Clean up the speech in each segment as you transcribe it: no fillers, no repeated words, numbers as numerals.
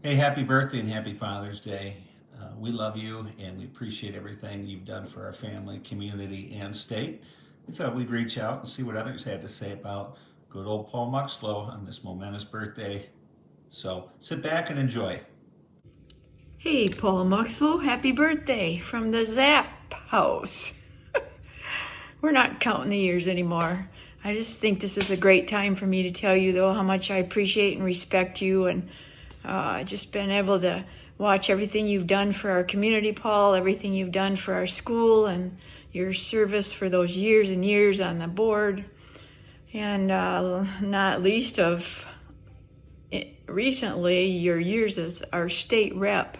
Hey, happy birthday and happy Father's Day. We love you and we appreciate everything you've done for our family, community, and state. We thought we'd reach out and see what others had to say about good old Paul Muxlow on this momentous birthday. So sit back and enjoy. Hey, Paul Muxlow, happy birthday from the Zap house. We're not counting the years anymore. I just think this is a great time for me to tell you, though, how much I appreciate and respect you, and just been able to watch everything you've done for our community, Paul, everything you've done for our school, and your service for those years and years on the board, and not least of recently your years as our state rep.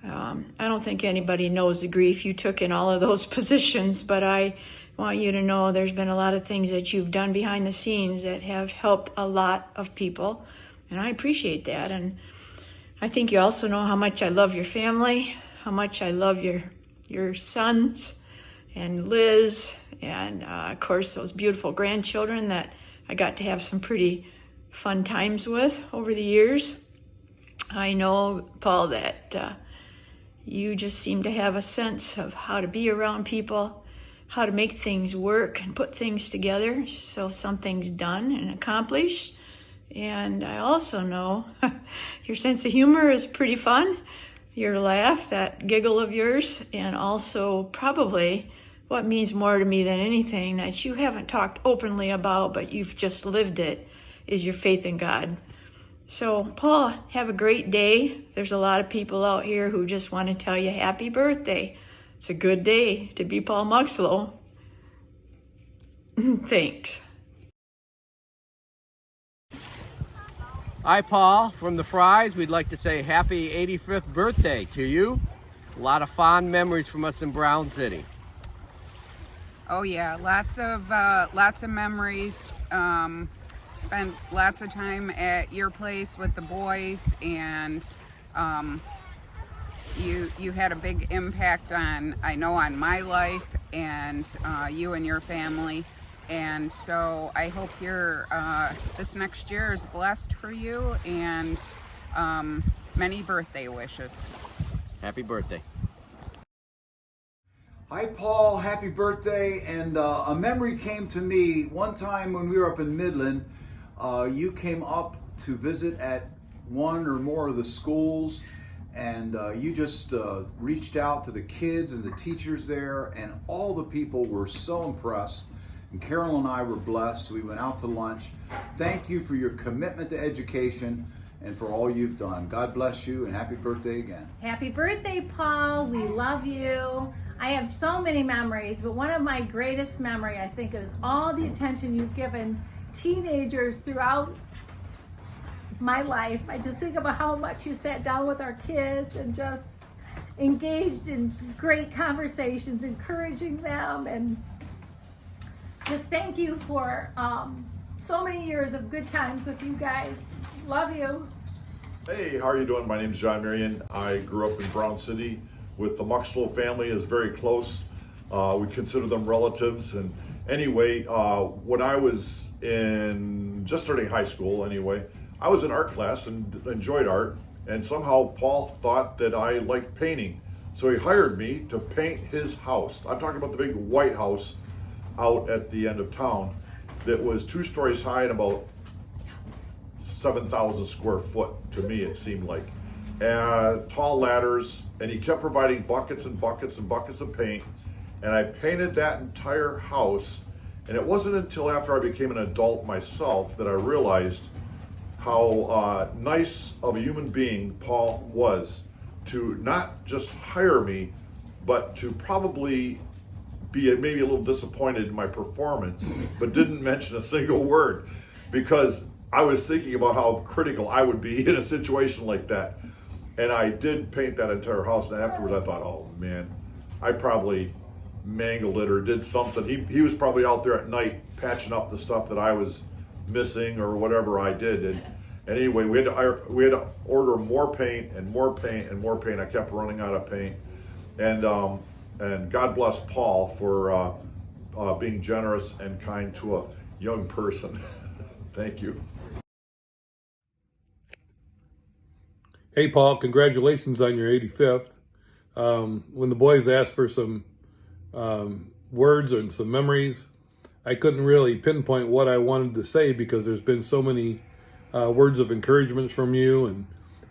I don't think anybody knows the grief you took in all of those positions, but I want you to know there's been a lot of things that you've done behind the scenes that have helped a lot of people, and I appreciate that. And I think you also know how much I love your family, how much I love your sons and Liz, and of course those beautiful grandchildren that I got to have some pretty fun times with over the years. I know, Paul, that you just seem to have a sense of how to be around people, how to make things work and put things together so something's done and accomplished. And I also know your sense of humor is pretty fun, your laugh, that giggle of yours, and also probably what means more to me than anything that you haven't talked openly about, but you've just lived it, is your faith in God. So, Paul, have a great day. There's a lot of people out here who just want to tell you happy birthday. It's a good day to be Paul Muxlow. Thanks. Hi, Paul. From the Fries, we'd like to say happy 85th birthday to you. A lot of fond memories from us in Brown City. Oh yeah, lots of memories. Spent lots of time at your place with the boys, and you had a big impact on my life and you and your family. And so I hope this next year is blessed for you, and many birthday wishes. Happy birthday. Hi, Paul. Happy birthday. And a memory came to me one time when we were up in Midland. You came up to visit at one or more of the schools, and you just reached out to the kids and the teachers there, and all the people were so impressed. And Carol and I were blessed. We went out to lunch. Thank you for your commitment to education and for all you've done. God bless you, and happy birthday again. Happy birthday, Paul. We love you. I have so many memories, but one of my greatest memory, I think, is all the attention you've given teenagers throughout my life. I just think about how much you sat down with our kids and just engaged in great conversations, encouraging them, and just thank you for so many years of good times with you guys. Love you. Hey, how are you doing? My name's John Marion. I grew up in Brown City with the Muxlow family. Is very close. We consider them relatives. And anyway, when I was just starting high school anyway, I was in art class and enjoyed art. And somehow Paul thought that I liked painting. So he hired me to paint his house. I'm talking about the big white house out at the end of town that was 2 stories high and about 7,000 square foot, to me it seemed like. Tall ladders, and he kept providing buckets and buckets and buckets of paint, and I painted that entire house. And it wasn't until after I became an adult myself that I realized how nice of a human being Paul was, to not just hire me, but to probably be maybe a little disappointed in my performance, but didn't mention a single word, because I was thinking about how critical I would be in a situation like that. And I did paint that entire house, and afterwards I thought, oh man, I probably mangled it or did something. He was probably out there at night patching up the stuff that I was missing or whatever I did. And anyway, we had to order more paint and more paint and more paint. I kept running out of paint. And God bless Paul for being generous and kind to a young person. Thank you. Hey, Paul, congratulations on your 85th. When the boys asked for some words and some memories, I couldn't really pinpoint what I wanted to say because there's been so many words of encouragement from you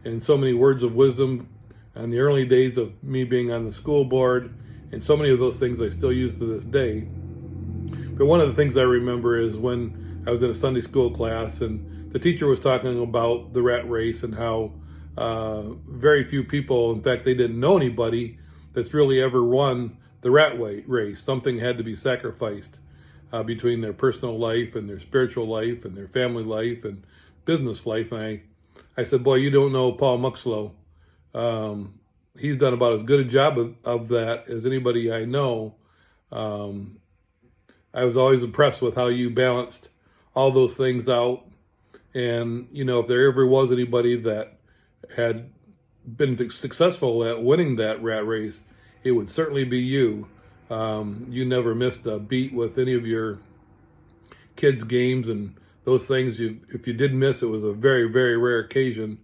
and so many words of wisdom in the early days of me being on the school board, and so many of those things I still use to this day. But one of the things I remember is when I was in a Sunday school class and the teacher was talking about the rat race and how very few people, in fact, they didn't know anybody that's really ever won the rat race. Something had to be sacrificed between their personal life and their spiritual life and their family life and business life. And I said, boy, you don't know Paul Muxlow. He's done about as good a job of that as anybody I know. I was always impressed with how you balanced all those things out. And, you know, if there ever was anybody that had been successful at winning that rat race, it would certainly be you. You never missed a beat with any of your kids' games and those things. If you did miss, it was a very, very rare occasion.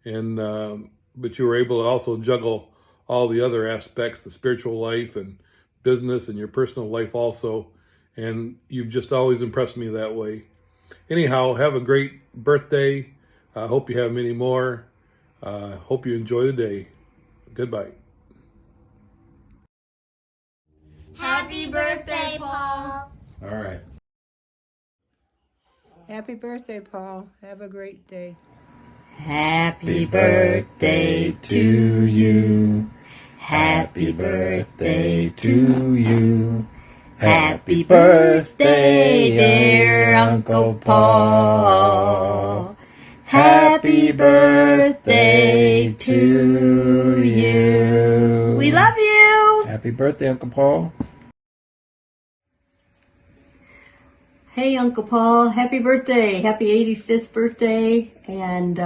And but you were able to also juggle all the other aspects, the spiritual life and business and your personal life also. And you've just always impressed me that way. Anyhow, have a great birthday. I hope you have many more. Hope you enjoy the day. Goodbye. Happy birthday, Paul. All right. Happy birthday, Paul. Have a great day. Happy birthday to you. Happy birthday to you. Happy birthday, dear Uncle Paul. Happy birthday to you. We love you. Happy birthday, Uncle Paul. Hey, Uncle Paul. Happy birthday. Happy 85th birthday. And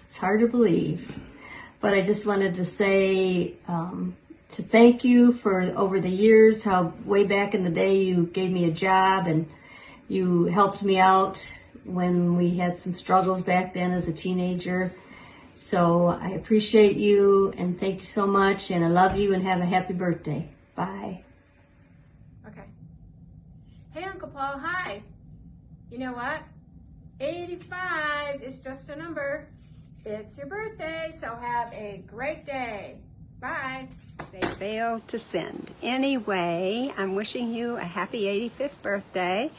it's hard to believe. But I just wanted to say to thank you for over the years, how way back in the day you gave me a job and you helped me out when we had some struggles back then as a teenager. So I appreciate you and thank you so much, and I love you, and have a happy birthday. Bye. Okay. Hey, Uncle Paul, hi. You know what? 85 is just a number. It's your birthday, so have a great day. Bye. They failed to send. Anyway, I'm wishing you a happy 85th birthday.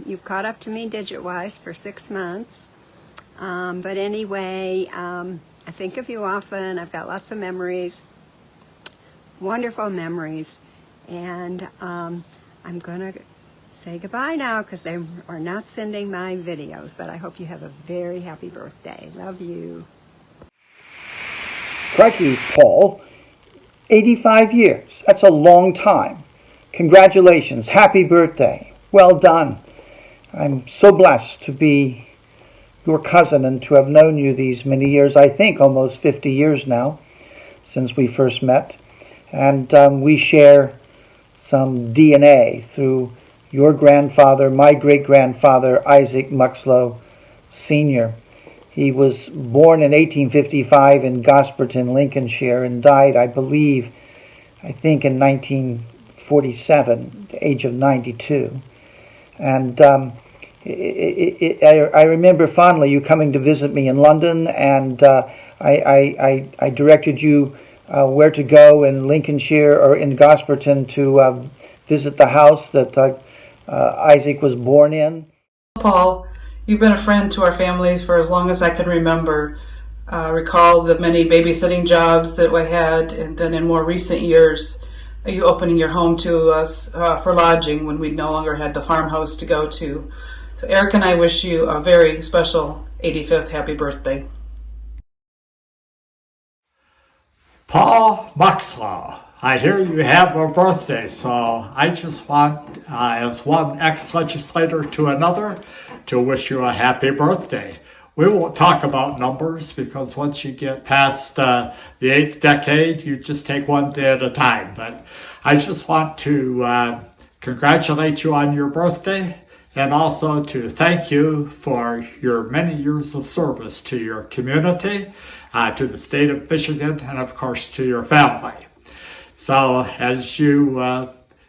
You've caught up to me digit-wise for 6 months. But anyway, I think of you often. I've got lots of memories, wonderful memories. And I'm going to say goodbye now because they are not sending my videos. But I hope you have a very happy birthday. Love you. Crikey, Paul. 85 years. That's a long time. Congratulations. Happy birthday. Well done. I'm so blessed to be your cousin and to have known you these many years. I think almost 50 years now since we first met. And we share some DNA through your grandfather, my great-grandfather, Isaac Muxlow Sr. He was born in 1855 in Gosperton, Lincolnshire, and died, I think in 1947, the age of 92. And I remember fondly you coming to visit me in London, and I directed you where to go in Lincolnshire or in Gosperton to visit the house that Isaac was born in. Paul, you've been a friend to our family for as long as I can remember. Recall the many babysitting jobs that we had, and then in more recent years, you opening your home to us for lodging when we no longer had the farmhouse to go to. So Eric and I wish you a very special 85th happy birthday. Paul Muxlow, I hear you have a birthday, so I just want, as one ex-legislator to another, to wish you a happy birthday. We won't talk about numbers because once you get past the 8th decade, you just take one day at a time. But I just want to congratulate you on your birthday and also to thank you for your many years of service to your community, to the state of Michigan, and of course to your family. So as you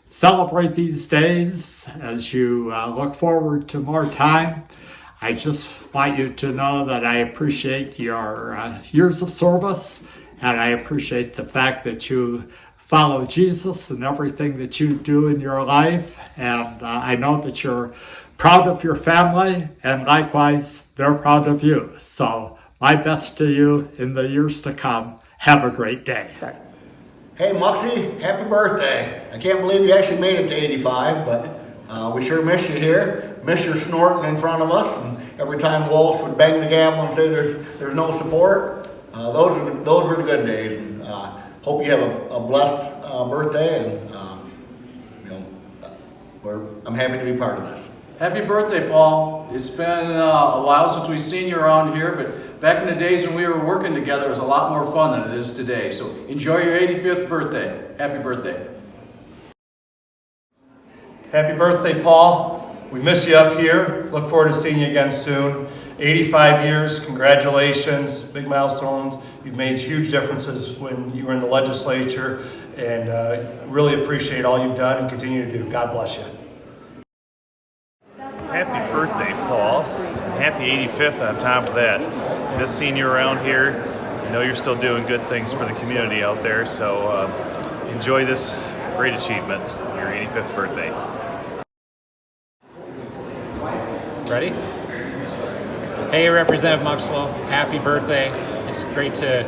celebrate these days, as you look forward to more time, I just want you to know that I appreciate your years of service, and I appreciate the fact that you follow Jesus in everything that you do in your life. And I know that you're proud of your family, and likewise, they're proud of you. So my best to you in the years to come. Have a great day. Hey Muxie, happy birthday. I can't believe you actually made it to 85, but we sure miss you here. Miss your snorting in front of us, and every time Walsh would bang the gavel and say there's no support. Those were the good days, and hope you have a blessed birthday, and I'm happy to be part of this. Happy birthday, Paul. It's been a while since we've seen you around here, but back in the days when we were working together, it was a lot more fun than it is today. So enjoy your 85th birthday. Happy birthday. Happy birthday, Paul. We miss you up here. Look forward to seeing you again soon. 85 years, congratulations, big milestones. You've made huge differences when you were in the legislature, and really appreciate all you've done and continue to do. God bless you. Happy birthday, Paul. Happy 85th on top of that. Miss seeing you around here. I know you're still doing good things for the community out there, so enjoy this great achievement, your 85th birthday. Ready? Hey, Representative Muxlow, happy birthday. It's great to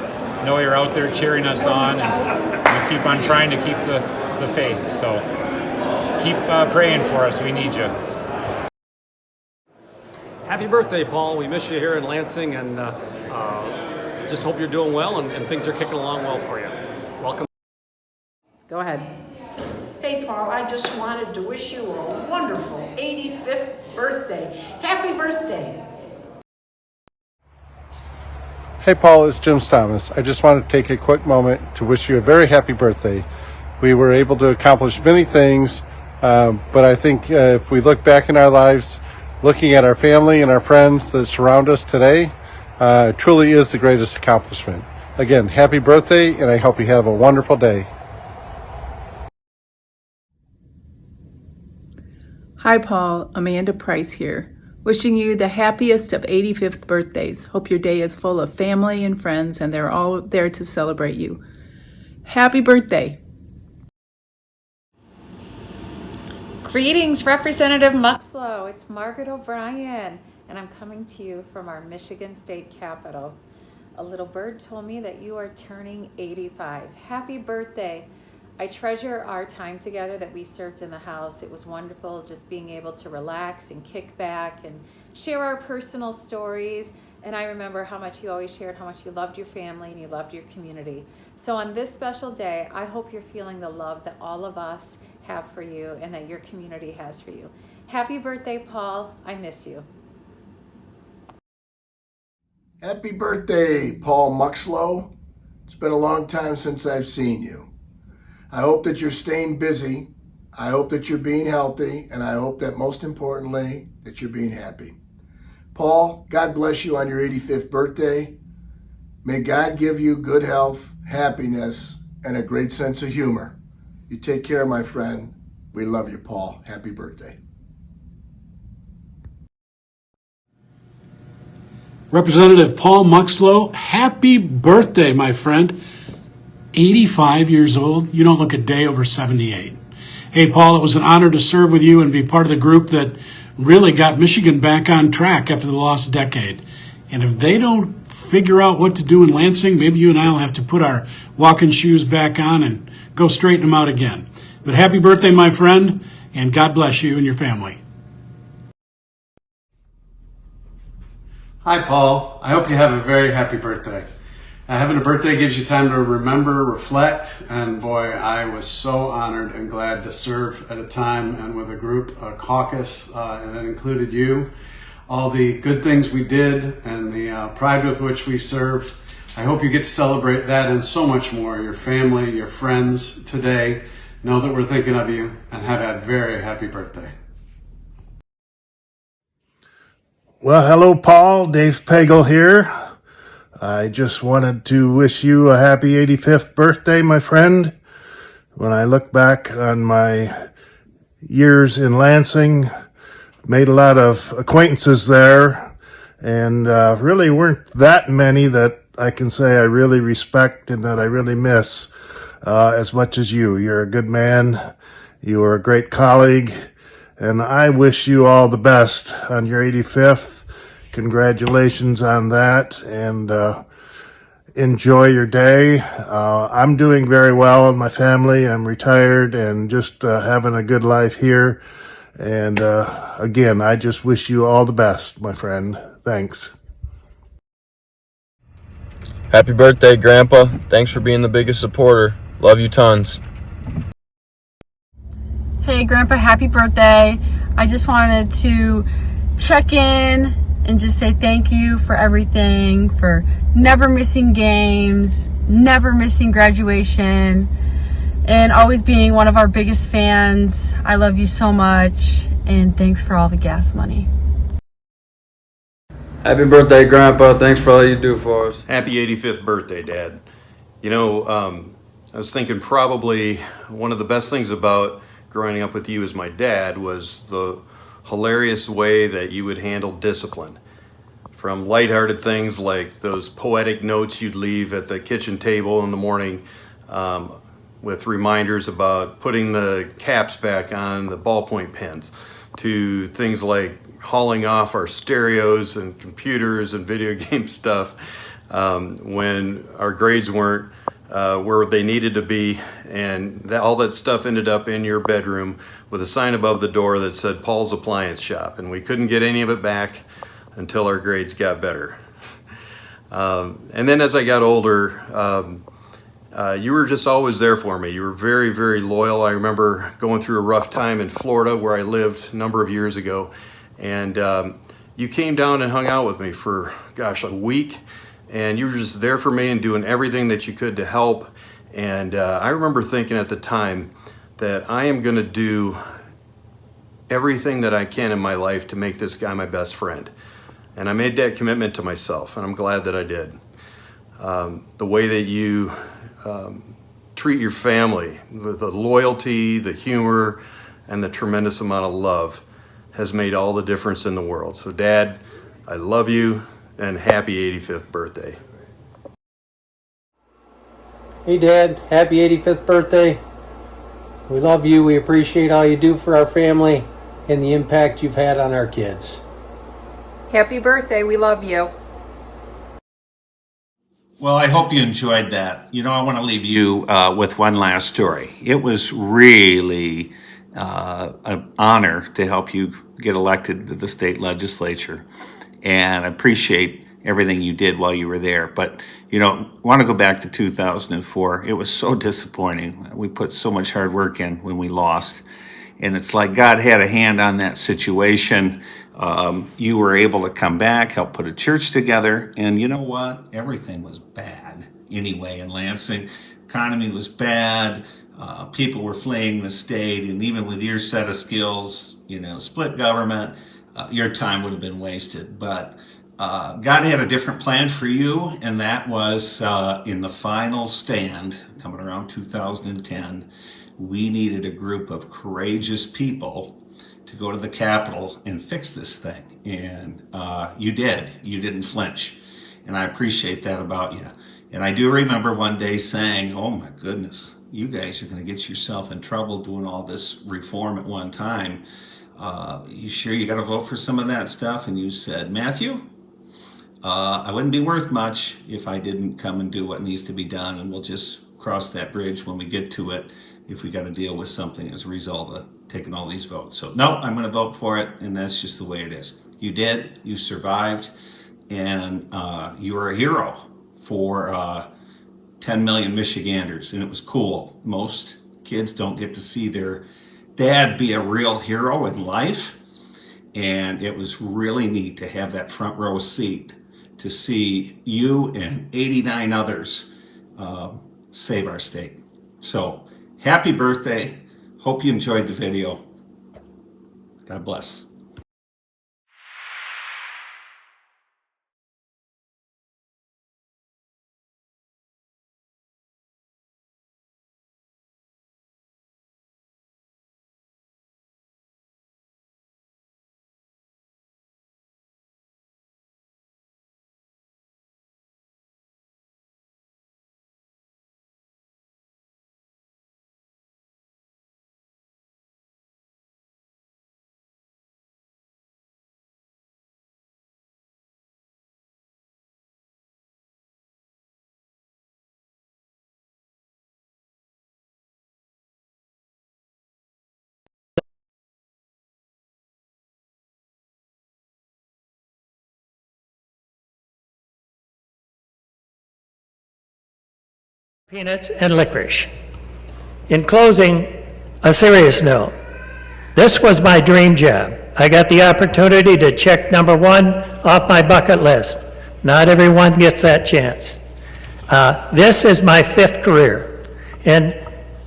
know you're out there cheering us on, and you keep on trying to keep the faith. So keep praying for us. We need you. Happy birthday, Paul. We miss you here in Lansing, and just hope you're doing well and things are kicking along well for you. Welcome. Go ahead. Hey, Paul, I just wanted to wish you a wonderful 85th birthday. Happy birthday. Hey, Paul, it's Jim Thomas. I just wanted to take a quick moment to wish you a very happy birthday. We were able to accomplish many things, but I think if we look back in our lives, looking at our family and our friends that surround us today, truly is the greatest accomplishment. Again, happy birthday, and I hope you have a wonderful day. Hi, Paul. Amanda Price here. Wishing you the happiest of 85th birthdays. Hope your day is full of family and friends, and they're all there to celebrate you. Happy birthday. Greetings, Representative Muxlow. It's Margaret O'Brien, and I'm coming to you from our Michigan State Capitol. A little bird told me that you are turning 85. Happy birthday. I treasure our time together that we served in the House. It was wonderful just being able to relax and kick back and share our personal stories. And I remember how much you always shared, how much you loved your family and you loved your community. So on this special day, I hope you're feeling the love that all of us have for you and that your community has for you. Happy birthday, Paul. I miss you. Happy birthday, Paul Muxlow. It's been a long time since I've seen you. I hope that you're staying busy. I hope that you're being healthy, and I hope that most importantly, that you're being happy. Paul, God bless you on your 85th birthday. May God give you good health, happiness, and a great sense of humor. You take care, my friend. We love you, Paul. Happy birthday. Representative Paul Muxlow, happy birthday, my friend. 85 years old. You don't look a day over 78. Hey, Paul, it was an honor to serve with you and be part of the group that really got Michigan back on track after the lost decade. And if they don't figure out what to do in Lansing, maybe you and I will have to put our walking shoes back on and go straighten them out again. But happy birthday, my friend, and God bless you and your family. Hi, Paul. I hope you have a very happy birthday. Having a birthday gives you time to remember, reflect, and boy, I was so honored and glad to serve at a time and with a group, a caucus, and that included you. All the good things we did and the pride with which we served. I hope you get to celebrate that and so much more. Your family, your friends today. Know that we're thinking of you, and have a very happy birthday. Well, hello, Paul. Dave Pagel here. I just wanted to wish you a happy 85th birthday, my friend. When I look back on my years in Lansing, made a lot of acquaintances there, and really weren't that many that I can say I really respect and that I really miss as much as you. You're a good man. You are a great colleague, and I wish you all the best on your 85th. Congratulations on that, and enjoy your day. I'm doing very well in my family. I'm retired and just having a good life here. And again, I just wish you all the best, my friend. Thanks. Happy birthday, Grandpa. Thanks for being the biggest supporter. Love you tons. Hey, Grandpa, happy birthday. I just wanted to check in and just say thank you for everything, for never missing games, never missing graduation, and always being one of our biggest fans. I love you so much, and thanks for all the gas money. Happy birthday, Grandpa. Thanks for all you do for us. Happy 85th birthday, Dad. You know, I was thinking probably one of the best things about growing up with you as my dad was the hilarious way that you would handle discipline. From lighthearted things like those poetic notes you'd leave at the kitchen table in the morning with reminders about putting the caps back on the ballpoint pens, to things like hauling off our stereos and computers and video game stuff when our grades weren't where they needed to be, and all that stuff ended up in your bedroom with a sign above the door that said Paul's Appliance Shop, and we couldn't get any of it back until our grades got better. And then as I got older, you were just always there for me. You were very, very loyal. I remember going through a rough time in Florida where I lived a number of years ago, and you came down and hung out with me for, gosh, a week, and you were just there for me and doing everything that you could to help. And I remember thinking at the time that I am going to do everything that I can in my life to make this guy my best friend. And I made that commitment to myself, and I'm glad that I did. The way that you treat your family, the loyalty, the humor, and the tremendous amount of love has made all the difference in the world. So Dad, I love you, and happy 85th birthday. Hey Dad, happy 85th birthday. We love you, we appreciate all you do for our family and the impact you've had on our kids. Happy birthday, we love you. Well, I hope you enjoyed that. You know, I want to leave you with one last story. It was really an honor to help you get elected to the state legislature, and I appreciate everything you did while you were there. But, you know, I want to go back to 2004. It was so disappointing. We put so much hard work in when we lost, and it's like God had a hand on that situation. You were able to come back, help put a church together, and you know what? Everything was bad anyway in Lansing. Economy was bad. People were fleeing the state, and even with your set of skills, you know, split government, your time would have been wasted. But God had a different plan for you, and that was in the final stand, coming around 2010, we needed a group of courageous people to go to the Capitol and fix this thing. And you did. You didn't flinch. And I appreciate that about you. And I do remember one day saying, oh my goodness, you guys are going to get yourself in trouble doing all this reform at one time. You sure you got to vote for some of that stuff? And you said, Matthew, I wouldn't be worth much if I didn't come and do what needs to be done, and we'll just cross that bridge when we get to it if we got to deal with something as a result of taking all these votes. So no, I'm going to vote for it, and that's just the way it is. You did, you survived, and you were a hero for 10 million Michiganders, and it was cool. Most kids don't get to see their dad be a real hero in life, and it was really neat to have that front row seat to see you and 89 others save our state. So happy birthday. Hope you enjoyed the video. God bless. peanuts, and licorice. In closing, a serious note. This was my dream job. I got the opportunity to check number one off my bucket list. Not everyone gets that chance. This is my 5th career. And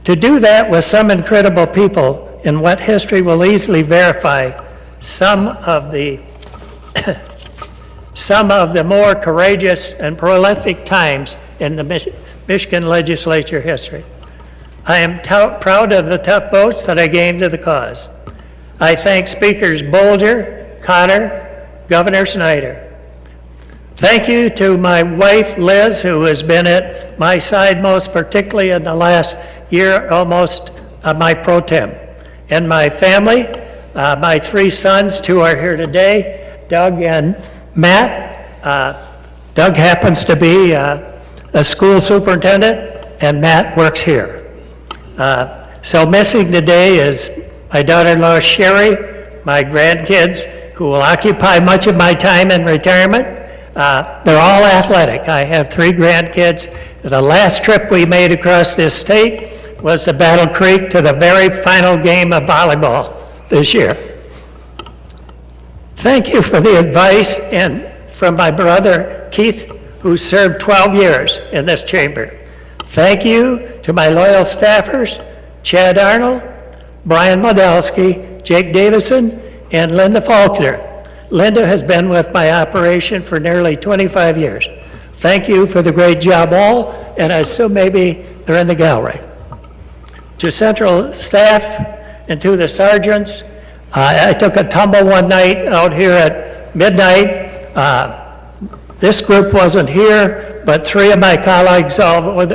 to do that with some incredible people in what history will easily verify some of the more courageous and prolific times in the Michigan legislature history. I am proud of the tough votes that I gave to the cause. I thank Speakers Bolger, Cotter, Governor Snyder. Thank you to my wife, Liz, who has been at my side most particularly in the last year almost of my pro tem. And my family, my 3 sons, 2 are here today, Doug and Matt. Doug happens to be a school superintendent, and Matt works here. So missing today is my daughter-in-law, Sherry, my grandkids, who will occupy much of my time in retirement. They're all athletic. I have 3 grandkids. The last trip we made across this state was to Battle Creek to the very final game of volleyball this year. Thank you for the advice and from my brother, Keith, who served 12 years in this chamber. Thank you to my loyal staffers, Chad Arnold, Brian Modelsky, Jake Davison, and Linda Faulkner. Linda has been with my operation for nearly 25 years. Thank you for the great job all, and I assume maybe they're in the gallery. To central staff and to the sergeants, I took a tumble one night out here at midnight. This group wasn't here, but 3 of my colleagues over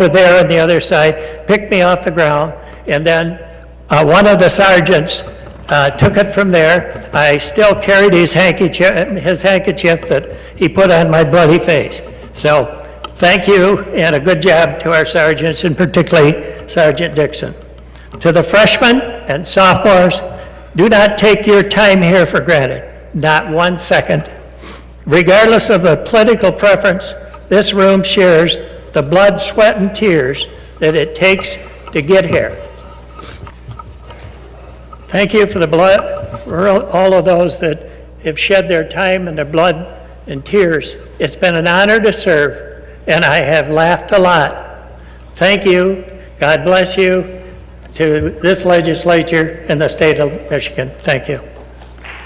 there on the other side picked me off the ground, and then one of the sergeants took it from there. I still carried his handkerchief that he put on my bloody face. So thank you and a good job to our sergeants, and particularly Sergeant Dixon. To the freshmen and sophomores, do not take your time here for granted, not 1 second. Regardless of the political preference, this room shares the blood, sweat, and tears that it takes to get here. Thank you for the blood, for all of those that have shed their time and their blood and tears. It's been an honor to serve, and I have laughed a lot. Thank you. God bless you, to this legislature and the state of Michigan. Thank you.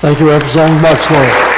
Thank you, Representative Muxlow.